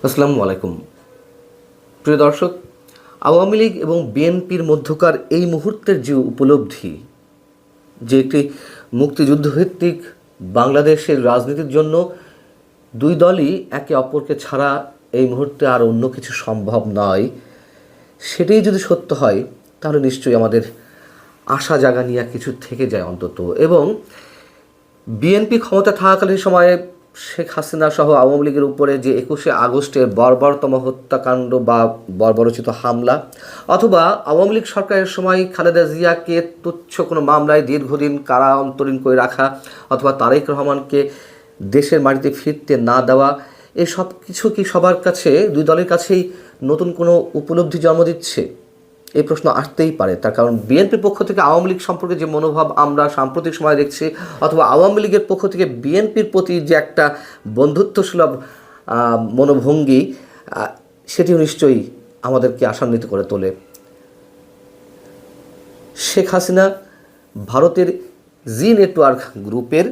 আসসালামু আলাইকুম। প্রিয় দর্শক, আওয়ামী লীগ এবং বিএনপির মধ্যকার এই মুহূর্তের যে উপলব্ধি, যে একটি মুক্তিযুদ্ধভিত্তিক বাংলাদেশের রাজনীতির জন্য দুই দলই একে অপরকে ছাড়া এই মুহূর্তে আর অন্য কিছু সম্ভব নয়, সেটাই যদি সত্য হয় তাহলে নিশ্চয়ই আমাদের আশা জাগানিয়া কিছু থেকে যায় অন্তত। এবং বিএনপি ক্ষমতা থাকাকালীন সময়ে শেখ হাসিনা সহ আওয়ামী লীগের উপরে যে 21শে আগস্টের বর্বরতম হত্যাকাণ্ড বা বর্বরচিত হামলা, অথবা আওয়ামী লীগ সরকারের সময় খালেদা জিয়াকে তুচ্ছ কোনো মামলায় দীর্ঘদিন কারা অন্তরীণ করে রাখা, অথবা তারেক রহমানকে দেশের মাটিতে ফিরতে না দেওয়া, এই সব কিছু কি সবার কাছে, দুই দলের কাছেই নতুন কোনো উপলব্ধি জন্ম দিচ্ছে? এই প্রশ্ন আসতেই পারে। তার কারণ বিএনপির পক্ষ থেকে আওয়ামী লীগ সম্পর্কে যে মনোভাব আমরা সাম্প্রতিক সময় দেখছি, অথবা আওয়ামী লীগের পক্ষ থেকে বিএনপির প্রতি যে একটা বন্ধুত্বসুলভ মনোভঙ্গি, সেটিও নিশ্চয়ই আমাদেরকে আশান্বিত করে তোলে। শেখ হাসিনা ভারতের জি নেটওয়ার্ক গ্রুপের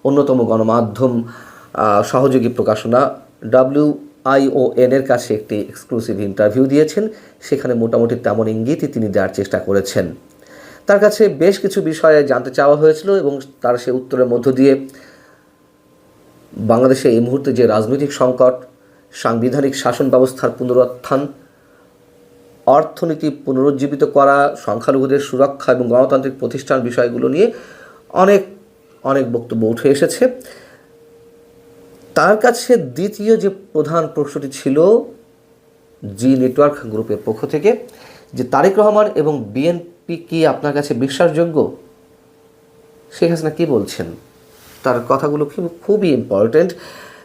অন্যতম গণমাধ্যম সহযোগী প্রকাশনা WION-এর কাছে একটি এক্সক্লুসিভ ইন্টারভিউ দিয়েছেন। সেখানে মোটামুটি তেমন ইঙ্গিতই তিনি দেওয়ার চেষ্টা করেছেন। তার কাছে বেশ কিছু বিষয়ে জানতে চাওয়া হয়েছিল এবং তার সে উত্তরের মধ্য দিয়ে বাংলাদেশে এই মুহূর্তে যে রাজনৈতিক সংকট, সাংবিধানিক শাসন ব্যবস্থার পুনরুত্থান, অর্থনীতি পুনরুজ্জীবিত করা, সংখ্যালঘুদের সুরক্ষা এবং গণতান্ত্রিক প্রতিষ্ঠান বিষয়গুলো নিয়ে অনেক অনেক বক্তব্য উঠে এসেছে। তার কাছে দ্বিতীয় যে প্রধান প্রশ্নটি ছিল জি নেটওয়ার্ক গ্রুপের পক্ষ থেকে, যে তারেক রহমান এবং বিএনপি কি আপনার কাছে বিশ্বাসযোগ্য? শেখ হাসিনা কী বলছেন? তার কথাগুলো খুবই ইম্পর্ট্যান্ট।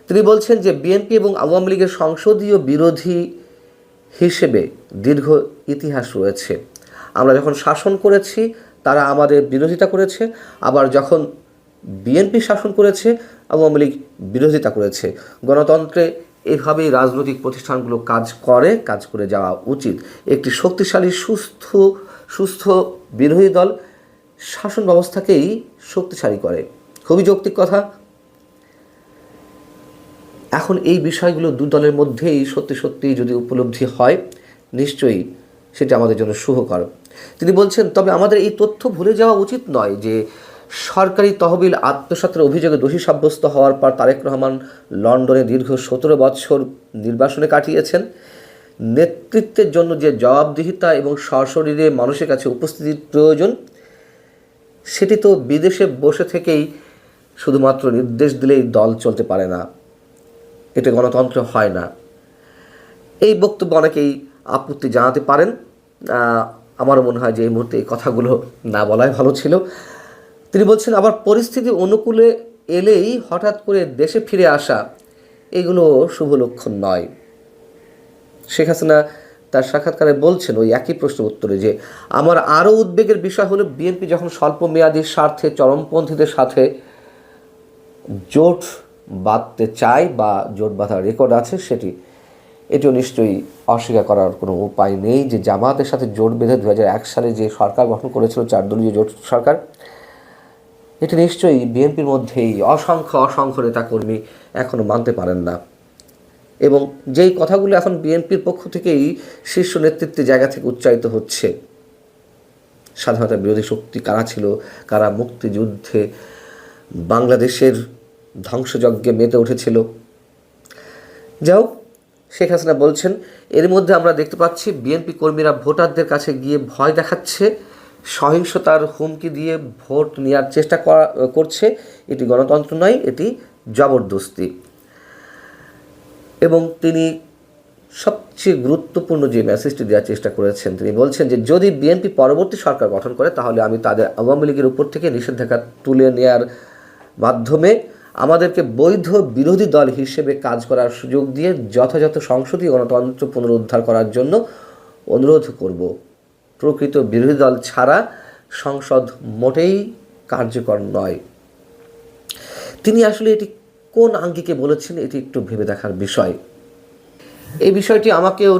তিনি বলছেন যে বিএনপি এবং আওয়ামী লীগের সংসদীয় বিরোধী হিসেবে দীর্ঘ ইতিহাস রয়েছে। আমরা যখন শাসন করেছি তারা আমাদের বিরোধিতা করেছে, আবার যখন বিএনপি শাসন করেছে আওয়ামী লীগ বিরোধিতা করেছে। গণতন্ত্রে এভাবেই রাজনৈতিক প্রতিষ্ঠানগুলো কাজ করে যাওয়া উচিত। একটি শক্তিশালী সুস্থ বিরোধী দল শাসন ব্যবস্থাকেই শক্তিশালী করে। খুবই যৌক্তিক কথা। এখন এই বিষয়গুলো দু দলের মধ্যেই সত্যি যদি উপলব্ধি হয়, নিশ্চয়ই সেটা আমাদের জন্য শুভকর। তিনি বলছেন, তবে আমাদের এই তথ্য ভুলে যাওয়া উচিত নয় যে সরকারি তহবিল আত্মসাতের অভিযোগে দোষী সাব্যস্ত হওয়ার পর তারেক রহমান লন্ডনে দীর্ঘ 17 বছর নির্বাসনে কাটিয়েছেন। নেতৃত্বের জন্য যে জবাবদিহিতা এবং সশরীরে মানুষের কাছে উপস্থিতির প্রয়োজন, সেটি তো বিদেশে বসে থেকেই শুধুমাত্র নির্দেশ দিলেই দল চলতে পারে না, এটা গণতন্ত্র হয় না। এই বক্তব্য অনেকেই আপত্তি জানাতে পারেন। আমারও মনে হয় যে এই মুহূর্তে এই কথাগুলো না বলাই ভালো ছিল। তিনি বলছেন, আবার পরিস্থিতি অনুকূলে এলেই হঠাৎ করে দেশে ফিরে আসা, এগুলো শুভ লক্ষণ নয়। শেখ হাসিনা তার সাক্ষাৎকারে বলছেন ওই একই প্রশ্নের উত্তরে যে, আমার আরও উদ্বেগের বিষয় হলো বিএনপি যখন স্বল্প মেয়াদী স্বার্থে চরমপন্থীদের সাথে জোট বাঁধতে চায় বা জোট বাঁধার রেকর্ড আছে, এটিও নিশ্চয়ই অস্বীকার করার কোনো উপায় নেই যে জামাতের সাথে জোট বেঁধে 2001 সালে যে সরকার গঠন করেছিল 4 দলীয় জোট সরকার, এটি নিশ্চয়ই বিএনপির মধ্যেই অসংখ্য নেতাকর্মী এখনও মানতে পারেন না। এবং যেই কথাগুলো এখন বিএনপির পক্ষ থেকেই শীর্ষ নেতৃত্বের জায়গা থেকে উচ্চারিত হচ্ছে, স্বাধীনতা বিরোধী শক্তি কারা ছিল, কারা মুক্তিযুদ্ধে বাংলাদেশের ধ্বংসযজ্ঞে মেতে উঠেছিল। যাই হোক, শেখ হাসিনা বলছেন, এর মধ্যে আমরা দেখতে পাচ্ছি বিএনপি কর্মীরা ভোটারদের কাছে গিয়ে ভয় দেখাচ্ছে, সহিংসতার হুমকি দিয়ে ভোট নেওয়ার চেষ্টা করছে। এটি গণতন্ত্র নয়, এটি জবরদস্তি। এবং তিনি সবচেয়ে গুরুত্বপূর্ণ যে মেসেজটি দেওয়ার চেষ্টা করেছেন, তিনি বলছেন যে যদি বিএনপি পরবর্তী সরকার গঠন করে তাহলে আমি তাদের আওয়ামী লীগের উপর থেকে নিষেধাজ্ঞা তুলে নেওয়ার মাধ্যমে আমাদেরকে বৈধ বিরোধী দল হিসেবে কাজ করার সুযোগ দিয়ে যথাযথ সংসদীয় গণতন্ত্র পুনরুদ্ধার করার জন্য অনুরোধ করব। প্রকৃত বিরোধী দল ছাড়া সংসদ মোটেই কার্যকর নয়। তিনি আসলে এটি কোন আঙ্গিকে বলেছেন, এটি একটু ভেবে দেখার বিষয়। এই বিষয়টি আমাকেও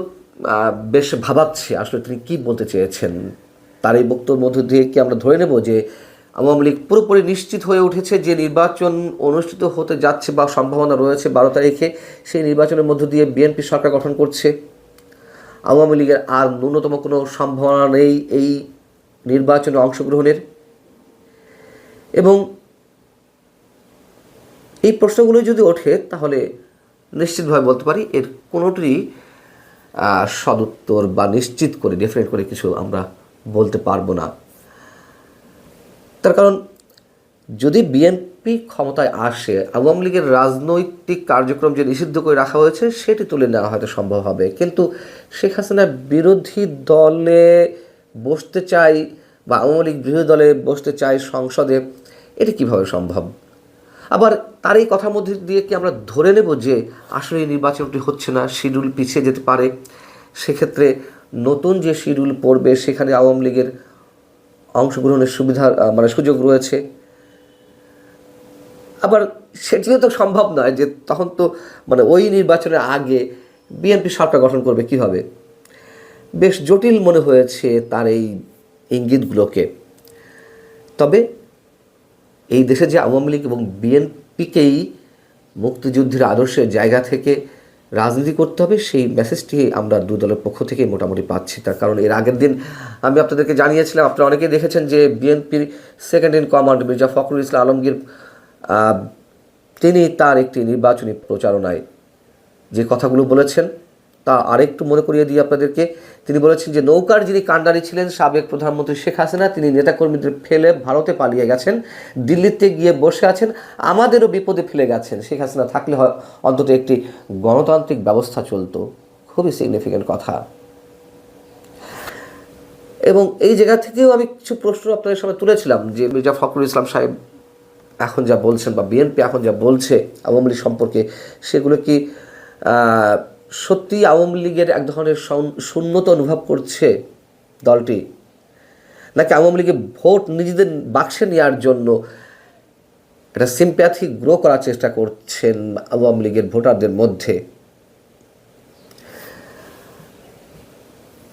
বেশ ভাবাচ্ছে, আসলে তিনি কী বলতে চেয়েছেন। তার এই বক্তব্যের মধ্য দিয়ে কি আমরা ধরে নেব যে আওয়ামী লীগ পুরোপুরি নিশ্চিত হয়ে উঠেছে যে নির্বাচন অনুষ্ঠিত হতে যাচ্ছে বা সম্ভাবনা রয়েছে 12 তারিখে, সেই নির্বাচনের মধ্য দিয়ে বিএনপি সরকার গঠন করছে। আওয়ামী লীগের আর ন্যূনতম কোনো সম্ভাবনা নেই এই নির্বাচনে অংশগ্রহণের। এবং এই প্রশ্নগুলো যদি ওঠে তাহলে নিশ্চিতভাবে বলতে পারি এর কোনোটিরই সদুত্তর বা নিশ্চিত করে ডেফিনেট করে কিছু আমরা বলতে পারবো না। তার কারণ যদি বিএনপি ক্ষমতায় আসে, আওয়ামী লীগের রাজনৈতিক কার্যক্রম যে নিষিদ্ধ করে রাখা হয়েছে সেটি তুলে নেওয়া হয়তো সম্ভব হবে, কিন্তু শেখ হাসিনা বিরোধী দলে বসতে চাই বা আওয়ামী লীগ বিরোধী দলে বসতে চাই সংসদে, এটি কীভাবে সম্ভব? আবার তার এই কথার মধ্যে দিয়ে কি আমরা ধরে নেব যে আসলে এই নির্বাচনটি হচ্ছে না, শিডিউল পিছিয়ে যেতে পারে, সেক্ষেত্রে নতুন যে শিডিউল পড়বে সেখানে আওয়ামী লীগের অংশগ্রহণের সুবিধা সুযোগ রয়েছে? আবার সেটিও তো সম্ভব নয় যে তখন তো ওই নির্বাচনের আগে বিএনপি সরকার গঠন করবে কীভাবে। বেশ জটিল মনে হয়েছে তার এই ইঙ্গিতগুলোকে। তবে এই দেশে যে আওয়ামী লীগ এবং বিএনপিকেই মুক্তিযুদ্ধের আদর্শের জায়গা থেকে রাজনীতি করতে হবে, সেই মেসেজটি আমরা দুই দলের পক্ষ থেকেই মোটামুটি পাচ্ছি। তার কারণ এর আগের দিন আমি আপনাদেরকে জানিয়েছিলাম, আপনারা অনেকেই দেখেছেন যে বিএনপির second in command Mirza Fakhrul Islam Alamgir তিনি তার একটি নির্বাচনী প্রচারণায় যে কথাগুলো বলেছেন তা আরেকটু মনে করিয়ে দিই আপনাদেরকে। তিনি বলেছেন যে নৌকার যিনি কাণ্ডারি ছিলেন সাবেক প্রধানমন্ত্রী শেখ হাসিনা, তিনি নেতাকর্মীদের ফেলে ভারতে পালিয়ে গেছেন, দিল্লিতে গিয়ে বসে আছেন, আমাদেরও বিপদে ফেলে গেছেন। শেখ হাসিনা থাকলে অন্তত একটি গণতান্ত্রিক ব্যবস্থা চলতো। খুবই সিগনিফিক্যান্ট কথা। এবং এই জায়গা থেকেও আমি কিছু প্রশ্ন আপনাদের সামনে তুলেছিলাম যে মির্জা ফখরুল ইসলাম সাহেব এখন যা বলছেন বা বিএনপি এখন যা বলছে আওয়ামী লীগ সম্পর্কে, সেগুলো কি সত্যি আওয়ামী লীগের এক ধরনের শূন্যতা অনুভব করছে দলটি, নাকি আওয়ামী লীগের ভোট নিজেদের বাক্সে নেওয়ার জন্য একটা সিম্প্যাথি গ্রো করার চেষ্টা করছেন আওয়ামী লীগের ভোটারদের মধ্যে?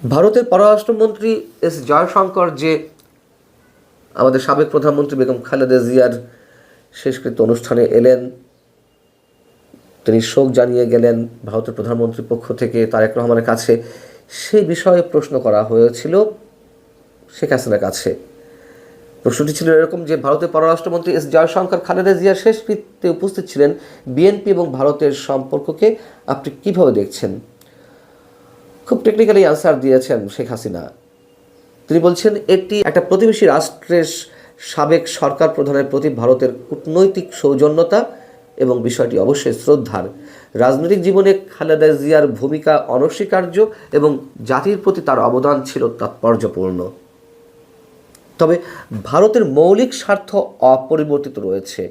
ভারতের পররাষ্ট্রমন্ত্রী এস জয়শঙ্কর যে আমাদের সাবেক প্রধানমন্ত্রী বেগম খালেদা জিয়ার শেষকৃত্য অনুষ্ঠানে এলেন, তিনি শোক জানিয়ে গেলেন ভারতের প্রধানমন্ত্রীর পক্ষ থেকে তারেক রহমানের কাছে। সেই বিষয়ে প্রশ্ন করা হয়েছিল শেখ হাসিনার কাছে। প্রশ্নটি ছিল এরকম যে ভারতের পররাষ্ট্রমন্ত্রী এস জয়শঙ্কর খালেদা জিয়ার শেষকৃত্যে উপস্থিত ছিলেন, বিএনপি এবং ভারতের সম্পর্ককে আপনি কীভাবে দেখছেন? খুব টেকনিক্যালি আনসার দিয়েছেন শেখ হাসিনা। তিনি বলছেন এটি একটা প্রতিবেশী রাষ্ট্রের সাবেক সরকার প্রধানের প্রতি ভারতের কূটনৈতিক সৌজন্যতা এবং বিষয়টি অবশ্যই শ্রদ্ধার। রাজনৈতিক জীবনে খালেদা জিয়ার ভূমিকা অনস্বীকার্য এবং জাতির প্রতি তার অবদান ছিল তাৎপর্যপূর্ণ। তবে ভারতের মৌলিক স্বার্থ অপরিবর্তিত রয়েছে।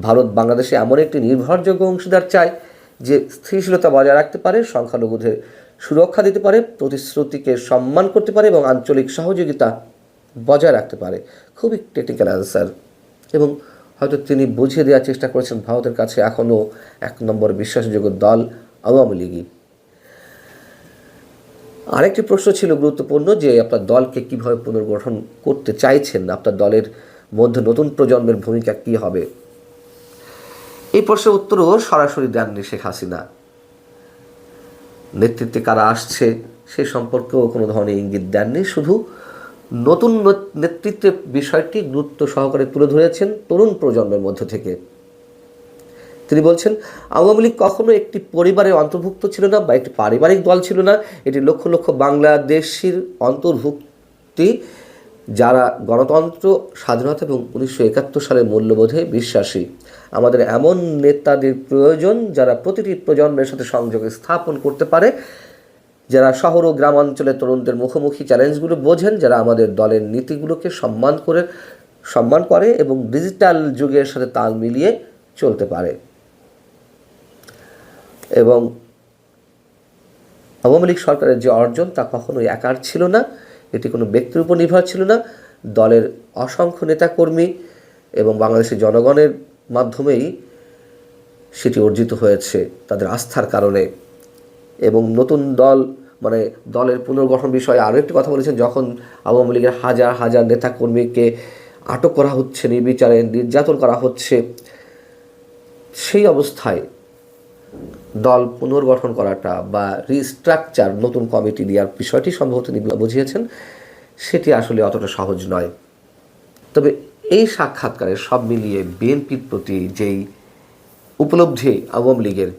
ভারত বাংলাদেশে এমন একটি নির্ভরযোগ্য অংশীদার চায় যে স্থিতিশীলতা বজায় রাখতে পারে, সংখ্যালঘুদের সুরক্ষা দিতে পারে, প্রতিশ্রুতিকে সম্মান করতে পারে এবং আঞ্চলিক সহযোগিতা বজায় রাখতে পারে। খুবই টেকনিক্যাল অ্যান্সার, এবং হয়তো তিনি বুঝিয়ে দেওয়ার চেষ্টা করেছেন ভারতের কাছে এখনও এক নম্বর বিশ্বাসযোগ্য দল আওয়ামী লীগই। আরেকটি প্রশ্ন ছিল গুরুত্বপূর্ণ যে আপনার দলকে কীভাবে পুনর্গঠন করতে চাইছেন, আপনার দলের মধ্যে নতুন প্রজন্মের ভূমিকা কী হবে। এই প্রশ্নের উত্তরও সরাসরি দেননি শেখ হাসিনা। নেতৃত্বে কারা আসছে সে সম্পর্কেও কোনো ধরনের ইঙ্গিত দেননি, শুধু নতুন নেতৃত্বের বিষয়টি গুরুত্ব সহকারে তুলে ধরেছেন তরুণ প্রজন্মের মধ্য থেকে। তিনি বলছেন আওয়ামী লীগ কখনো একটি পরিবারের অন্তর্ভুক্ত ছিল না বা একটি পারিবারিক দল ছিল না, এটি লক্ষ লক্ষ বাংলাদেশির অন্তর্ভুক্তি যারা গণতন্ত্র, স্বাধীনতা এবং 1971 সালের মূল্যবোধে বিশ্বাসী। আমাদের এমন নেতাদের প্রয়োজন যারা প্রতিটি প্রজন্মের সাথে সংযোগ স্থাপন করতে পারে, যারা শহর ও গ্রামাঞ্চলের তরুণদের মুখোমুখি চ্যালেঞ্জগুলো বোঝেন, যারা আমাদের দলের নীতিগুলোকে সম্মান করে এবং ডিজিটাল যুগের সাথে তাল মিলিয়ে চলতে পারে। এবং আওয়ামী লীগ সরকারের যে অর্জন তা কখনোই একার ছিল না, এটি কোনো ব্যক্তির উপর নির্ভর ছিল না, দলের অসংখ্য নেতাকর্মী এবং বাংলাদেশের জনগণের মাধ্যমেই সেটি অর্জিত হয়েছে তাদের আস্থার কারণে। এবং নতুন দল দলের পুনর্গঠন বিষয়ে আরও একটি কথা বলেছেন, যখন আওয়ামী লীগের হাজার হাজার নেতাকর্মীকে আটক করা হচ্ছে, নির্বিচারে নির্যাতন করা হচ্ছে, সেই অবস্থায় দল পুনর্গঠন করাটা বা রিস্ট্রাকচার, নতুন কমিটি দেওয়ার বিষয়টি সম্ভবত তিনি বুঝিয়েছেন, সেটি আসলে অতটা সহজ নয়। তবে এই সাক্ষাৎকারে সব মিলিয়ে বিএনপির প্রতি যেই উপলব্ধি আওয়ামী লীগের,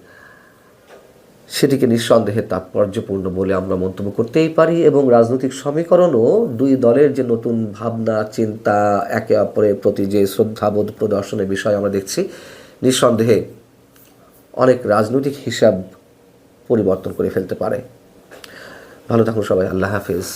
সেটিকে নিঃসন্দেহে তাৎপর্যপূর্ণ বলে আমরা মন্তব্য করতেই পারি। এবং রাজনৈতিক সমীকরণও দুই দলের যে নতুন ভাবনা চিন্তা, একে অপরের প্রতি যে শ্রদ্ধাবোধ প্রদর্শনের বিষয় আমরা দেখছি, নিঃসন্দেহে অনেক রাজনৈতিক হিসাব পরিবর্তন করে ফেলতে পারে। ভালো থাকুন সবাই, আল্লাহ হাফেজ।